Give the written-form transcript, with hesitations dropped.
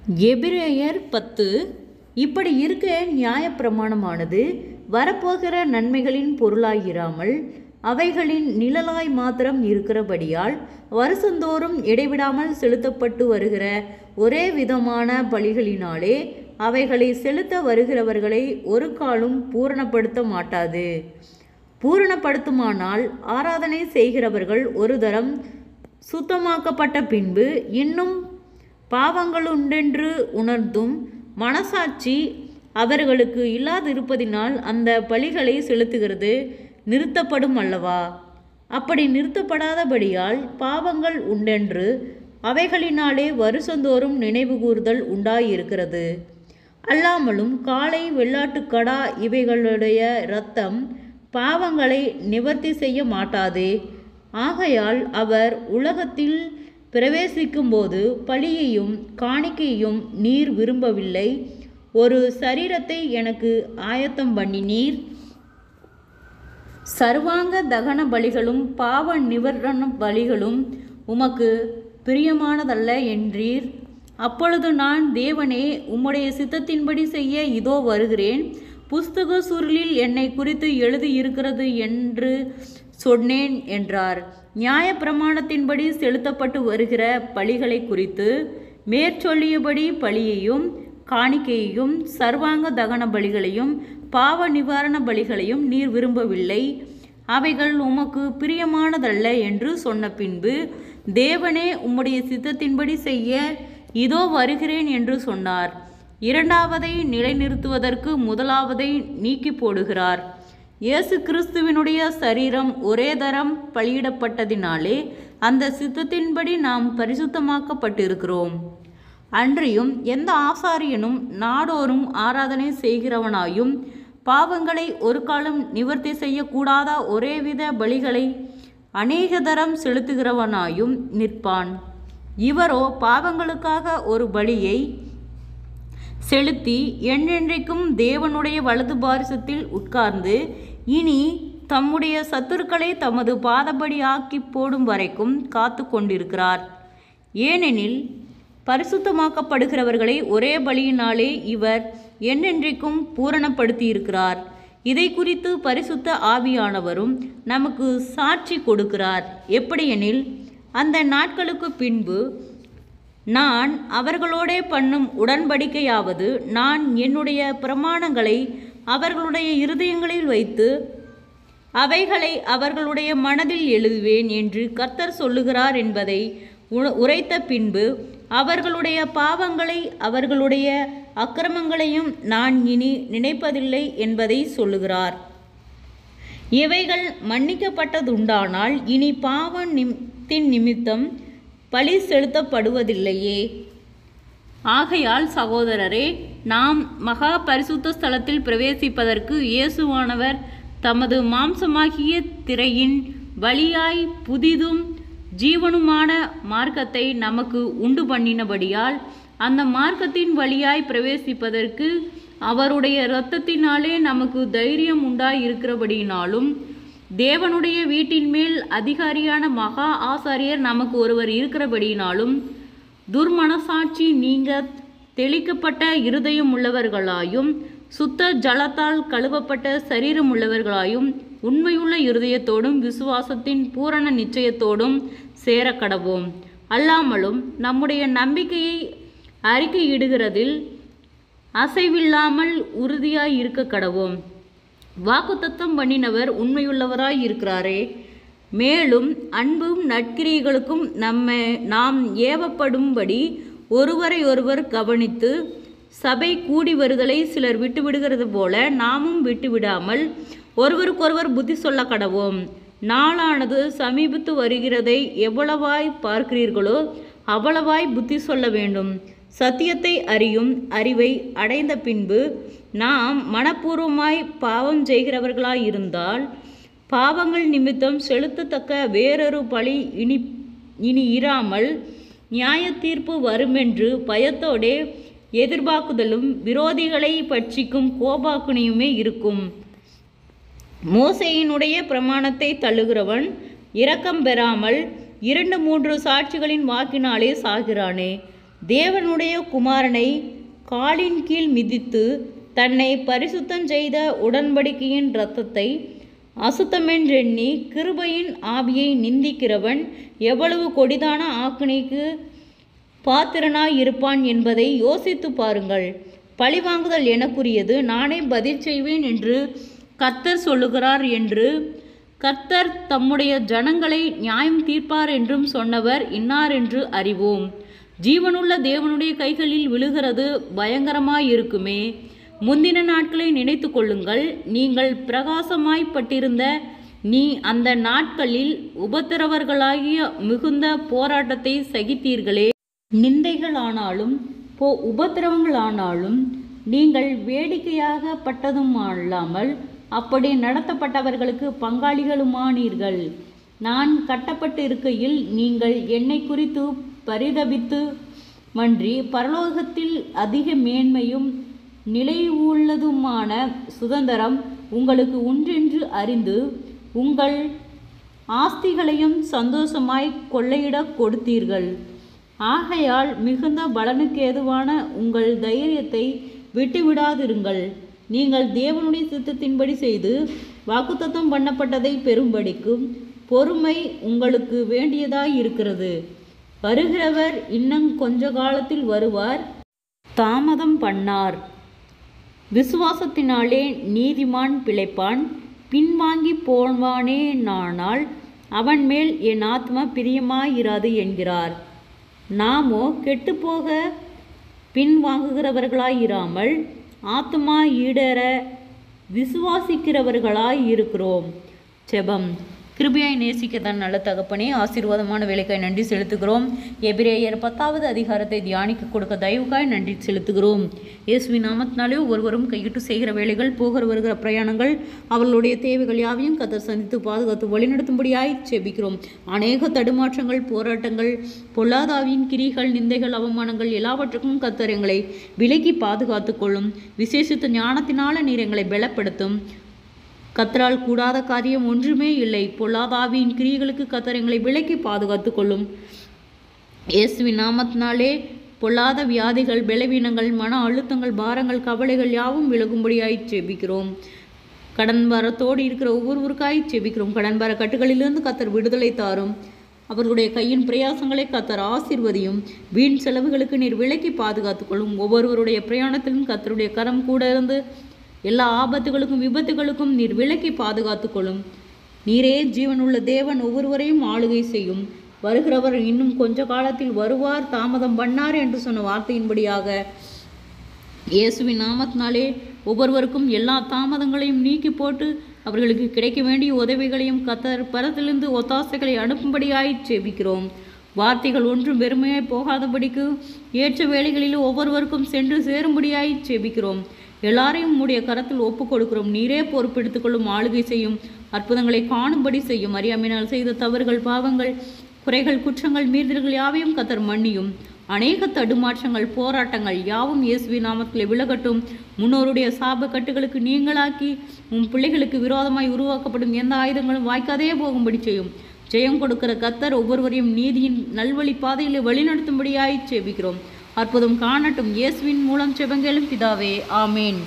எபிரேயர் 10. இப்படி இருக்க நியாயப்பிரமாணமானது வரப்போகிற நன்மைகளின் பொருளாயிராமல் அவைகளின் நிழலாய் மாத்திரம் இருக்கிறபடியால் வருஷந்தோறும் இடைவிடாமல் செலுத்தப்பட்டு வருகிற ஒரே விதமான பலிகளினாலே அவைகளை செலுத்த வருகிறவர்களை ஒரு காலும் பூரணப்படுத்த மாட்டாது. பூரணப்படுத்துமானால் ஆராதனை செய்கிறவர்கள் ஒரு தரம் சுத்தமாக்கப்பட்ட பின்பு இன்னும் பாவங்களுண்டென்று உணர்ந்தும் மனசாட்சி அவர்களுக்கு இல்லாதிருப்பதினால் அந்த பலிகளை செலுத்துகிறது நிறுத்தப்படும் அல்லவா? அப்படி நிறுத்தப்படாதபடியால் பாவங்கள் உண்டென்று அவைகளினாலே வருஷந்தோறும் நினைவு கூறுதல் உண்டாயிருக்கிறது. அல்லாமலும் காளை வெள்ளாட்டுக்கடா இவைகளுடைய இரத்தம் பாவங்களை நிவர்த்தி செய்ய மாட்டாதே. ஆகையால் அவர் உலகத்தில் பிரவேசிக்கும்போது பலியையும் காணிக்கையும் நீர் விரும்பவில்லை, ஒரு சரீரத்தை எனக்கு ஆயத்தம் பண்ணினீர். சர்வாங்க தகன பலிகளும் பாவ நிவரண பலிகளும் உமக்கு பிரியமானதல்ல என்றீர். அப்பொழுது நான், தேவனே, உம்முடைய சித்தத்தின்படி செய்ய இதோ வருகிறேன், புஸ்தக சுருளில் என்னை குறித்து எழுதியிருக்கிறது என்று சொன்னேன் என்றார். நியாயப்பிரமாணத்தின்படி செலுத்தப்பட்டு வருகிற பலிகளை குறித்து மேற்சொல்லியபடி பலியையும் காணிக்கையையும் சர்வாங்க தகன பலிகளையும் பாவ நிவாரண பலிகளையும் நீர் விரும்பவில்லை, அவைகள் உமக்கு பிரியமானதல்ல என்று சொன்ன பின்பு, தேவனே, உம்முடைய சித்தத்தின்படி செய்ய இதோ வருகிறேன் என்று சொன்னார். இரண்டாவதை நிலைநிறுத்துவதற்கு முதலாவதை நீக்கி போடுகிறார். இயேசு கிறிஸ்துவினுடைய சரீரம் ஒரே தரம் பலியிடப்பட்டதினாலே அந்த சித்தத்தின்படி நாம் பரிசுத்தமாக்கப்பட்டிருக்கிறோம். அன்றியும் எந்த ஆசாரியனும் நாடோறும் ஆராதனை செய்கிறவனாயும் பாவங்களை ஒரு காலம் நிவர்த்தி செய்யக்கூடாத ஒரேவித பலிகளை அநேக தரம் செலுத்துகிறவனாயும் நிற்பான். இவரோ பாவங்களுக்காக ஒரு பலியை செலுத்தி என்றென்றைக்கும் தேவனுடைய வலது பாரிசத்தில் உட்கார்ந்து இனி தம்முடைய சத்துருக்களை தமது பாதபடி ஆக்கி போடும் வரைக்கும் காத்து கொண்டிருக்கிறார். ஏனெனில் பரிசுத்தமாக்கப்படுகிறவர்களை ஒரே பலியினாலே இவர் என்றென்றைக்கும் பூரணப்படுத்தியிருக்கிறார். இதை குறித்து பரிசுத்த ஆவியானவரும் நமக்கு சாட்சி கொடுக்கிறார். எப்படியெனில், அந்த நாட்களுக்கு பின்பு நான் அவர்களோடே பண்ணும் உடன்படிக்கையாவது, நான் என்னுடைய பிரமாணங்களை அவர்களுடைய இருதயங்களில் வைத்து அவைகளை அவர்களுடைய மனதில் எழுதுவேன் என்று கர்த்தர் சொல்லுகிறார் என்பதை உரைத்த பின்பு, அவர்களுடைய பாவங்களை அவர்களுடைய அக்கிரமங்களையும் நான் இனி நினைப்பதில்லை என்பதை சொல்லுகிறார். இவைகள் மன்னிக்கப்பட்டதுண்டானால் இனி பாவத்தின் நிமித்தம் பலி செலுத்தப்படுவதில்லையே. ஆகையால் சகோதரரே, நாம் மகா பரிசுத்த ஸ்தலத்தில் பிரவேசிப்பதற்கு இயேசுவானவர் தமது மாம்சமாகிய திரையின் வழியாய் புதிதும் ஜீவனுமான மார்க்கத்தை நமக்கு உண்டு பண்ணினபடியால் அந்த மார்க்கத்தின் வழியாய் பிரவேசிப்பதற்கு அவருடைய இரத்தத்தினாலே நமக்கு தைரியம் உண்டாயிருக்கிறபடியினாலும், தேவனுடைய வீட்டின் மேல் அதிகாரியான மகா ஆசாரியர் நமக்கு ஒருவர் இருக்கிறபடியினாலும், துர்மனசாட்சி நீங்க தெளிக்கப்பட்ட இருதயம் உள்ளவர்களாயும் சுத்த ஜலத்தால் கழுவப்பட்ட சரீரம் உள்ளவர்களாயும் உண்மையுள்ள இருதயத்தோடும் விசுவாசத்தின் பூரண நிச்சயத்தோடும் சேரக்கடவோம். அல்லாமலும் நம்முடைய நம்பிக்கையை அறிக்கையிடுகிறதில் அசைவில்லாமல் உறுதியாய் இருக்க கடவோம். வாக்குத்தத்தம் பண்ணினவர் உண்மையுள்ளவராய் இருக்கிறாரே. மேலும் அன்பும் நற்கிரியைகளுக்கும் நாம் ஏவப்படும்படி ஒருவரை ஒருவர் கவனித்து, சபை கூடி வருதலை சிலர் விட்டுவிடுகிறது போல நாமும் விட்டுவிடாமல் ஒருவருக்கொருவர் புத்தி சொல்ல கடவோம். நாளானது சமீபித்து வருகிறதை எவ்வளவாய் பார்க்கிறீர்களோ அவ்வளவாய் புத்தி சொல்ல வேண்டும். சத்தியத்தை அறியும் அறிவை அடைந்த பின்பு நாம் மனப்பூர்வமாய் பாவம் செய்கிறவர்களாயிருந்தால், பாவங்கள் நிமித்தம் செலுத்தத்தக்க வேறொரு பலி இனி இராமல் நியாய தீர்ப்பு வருமென்று பயத்தோடே எதிர்பார்க்குதலும் விரோதிகளை பட்சிக்கும் கோபாக்குனியுமே இருக்கும். மோசேயினுடைய பிரமாணத்தை தள்ளுகிறவன் இரக்கம் பெறாமல் 2-3 சாட்சிகளின் வாக்கினாலே சாகிறானே. தேவனுடைய குமாரனை காலின் கீழ் மிதித்து தன்னை பரிசுத்தம் செய்த உடன்படிக்கையின் இரத்தத்தை அசுத்தமென்றெண்ணி கிருபையின் ஆவியை நிந்திக்கிறவன் எவ்வளவு கொடிதான ஆக்கினைக்கு பாத்திரனாய் இருப்பான் என்பதை யோசித்து பாருங்கள். பழிவாங்குதல் எனக்குரியது, நானே பதில் செய்வேன் என்று கர்த்தர் சொல்லுகிறார் என்று கர்த்தர் தம்முடைய ஜனங்களை நியாயம் தீர்ப்பார் என்றும் சொன்னவர் இன்னார் என்று அறிவோம். ஜீவனுள்ள தேவனுடைய கைகளில் விழுகிறது பயங்கரமாயிருக்குமே. முந்தின நாட்களை நினைத்து கொள்ளுங்கள். நீங்கள் பிரகாசமாய்ப்பட்டிருந்த அந்த நாட்களில் உபத்திரவர்களாகிய மிகுந்த போராட்டத்தை சகித்தீர்களே. நிந்தைகளானாலும் உபத்திரவங்களானாலும் நீங்கள் வேடிக்கையாகப்பட்டதுமல்லாமல் அப்படி நடத்தப்பட்டவர்களுக்கு பங்காளிகளுமானீர்கள். நான் கட்டப்பட்டு இருக்கையில் நீங்கள் என்னை குறித்து பரிதபித்து மன்றி பரலோகத்தில் அதிக மேன்மையும் நிலையுள்ளதுமான சுதந்திரம் உங்களுக்கு உண்டென்று அறிந்து உங்கள் ஆஸ்திகளையும் சந்தோஷமாய் கொள்ளையிடக் கொடுத்தீர்கள். ஆகையால் மிகுந்த பலனுக்கேதுவான உங்கள் தைரியத்தை விட்டுவிடாதிருங்கள். நீங்கள் தேவனுடைய சித்தத்தின்படி செய்து வாக்குத்தத்தம் பண்ணப்பட்டதை பெறும்படிக்கும் பொறுமை உங்களுக்கு வேண்டியதாய் இருக்கிறது. வருகிறவர் இன்னும் கொஞ்ச காலத்தில் வருவார், தாமதம் பண்ணார். விசுவாசத்தினாலே நீதிமான் பிழைப்பான். பின்வாங்கி போவானேயானால் அவன் மேல் என் ஆத்மா பிரியமாயிராது என்கிறார். நாமோ கெட்டுப்போக பின்வாங்குகிறவர்களாயிராமல் ஆத்மா ஈடேற விசுவாசிக்கிறவர்களாய் இருக்கிறோம். ஜெபம். கிருபையாய் நேசிக்க தான் நல்ல தகப்பனே, ஆசீர்வாதமான வேலைக்காய் நன்றி செலுத்துகிறோம். எபிரேயர் 10வது அதிகாரத்தை தியானிக்க கொடுக்க தயவுக்காய் நன்றி செலுத்துகிறோம். இயேசுவின் நாமத்தினாலே ஒருவரும் கையிட்டு செய்கிற வேலைகள், போகிற வருகிற பிரயாணங்கள், அவர்களுடைய தேவைகள் யாவையும் கர்த்தர் சந்தித்து பாதுகாத்து வழிநடத்தும்படியாய் செபிக்கிறோம். அநேக தடுமாற்றங்கள், போராட்டங்கள், பொல்லாதாவின் கிரிகள், நிந்தைகள், அவமானங்கள் எல்லாவற்றுக்கும் கர்த்தர் எங்களை விலக்கி பாதுகாத்து கொள்ளும். விசேஷித்த ஞானத்தினால நீர் எங்களை பலப்படுத்தும். கர்த்தரால் கூடாத காரியம் ஒன்றுமே இல்லை. பொல்லாதாவியின் கிரியைகளுக்கு கர்த்தர் எங்களை விலக்கி பாதுகாத்து கொள்ளும். இயேசுவின் நாமத்தினாலே பொல்லாத வியாதிகள், பலவீனங்கள், மன அழுத்தங்கள், பாரங்கள், கவலைகள் யாவும் விலகும்படியாய் செபிக்கிறோம். கடன் பாரத்தோடு இருக்கிற ஒவ்வொருவருக்காய் செபிக்கிறோம். கடன் பார கட்டுகளிலிருந்து கர்த்தர் விடுதலை தாரும். அவர்களுடைய கையின் பிரயாசங்களை கர்த்தர் ஆசீர்வதியும். வீண் செலவுகளுக்கு நீர் விலக்கி பாதுகாத்து கொள்ளும். ஒவ்வொருவருடைய பிரயாணத்திலும் கர்த்தருடைய கரம் கூட இருந்து எல்லா ஆபத்துகளுக்கும் விபத்துகளுக்கும் நீர் விலக்கி பாதுகாத்து கொள்ளும். நீரே ஜீவனுள்ள தேவன், ஒவ்வொருவரையும் ஆளுகை செய்யும். வருகிறவர் இன்னும் கொஞ்ச காலத்தில் வருவார், தாமதம் பண்ணார் என்று சொன்ன வார்த்தையின்படியாக இயேசுவின் நாமத்தினாலே ஒவ்வொருவருக்கும் எல்லா தாமதங்களையும் நீக்கி போட்டு அவர்களுக்கு கிடைக்க வேண்டிய உதவிகளையும் கர்த்தர் பரத்திலிருந்து ஒத்தாசைகளை அனுப்பும்படியாய் செபிக்கிறோம். வார்த்தைகள் ஒன்றும் வெறுமையாய் போகாதபடிக்கு ஏற்ற வேளைகளில் ஒவ்வொருவருக்கும் சென்று சேரும்படியாய் செபிக்கிறோம். எல்லாரையும் உம்முடைய கரத்தில் ஒப்பு கொடுக்கிறோம். நீரே பொறுப்பெடுத்துக்கொள்ளும், ஆளுகை செய்யும், அற்புதங்களை காணும்படி செய்யும். அறியாமையினால் செய்த தவறுகள், பாவங்கள், குறைகள், குற்றங்கள், மீறுதல்கள் யாவையும் கர்த்தர் மன்னியும். அநேக தடுமாற்றங்கள், போராட்டங்கள் யாவும் இயேசுவின் நாமத்தில் விலகட்டும். முன்னோருடைய சாப கட்டுகளுக்கு நீங்களாக்கி உம் பிள்ளைகளுக்கு விரோதமாய் உருவாக்கப்படும் எந்த ஆயுதங்களும் வாய்க்காதே போகும்படி செய்யும். ஜெயம் கொடுக்கிற கர்த்தர் ஒவ்வொருவரையும் நீதியின் நல்வழி பாதையில் வழிநடத்தும்படியாய் செபிக்கிறோம். அற்புதம் காணட்டும். இயேசுவின் மூலம் செபங்களும் பிதாவே, ஆமேன்.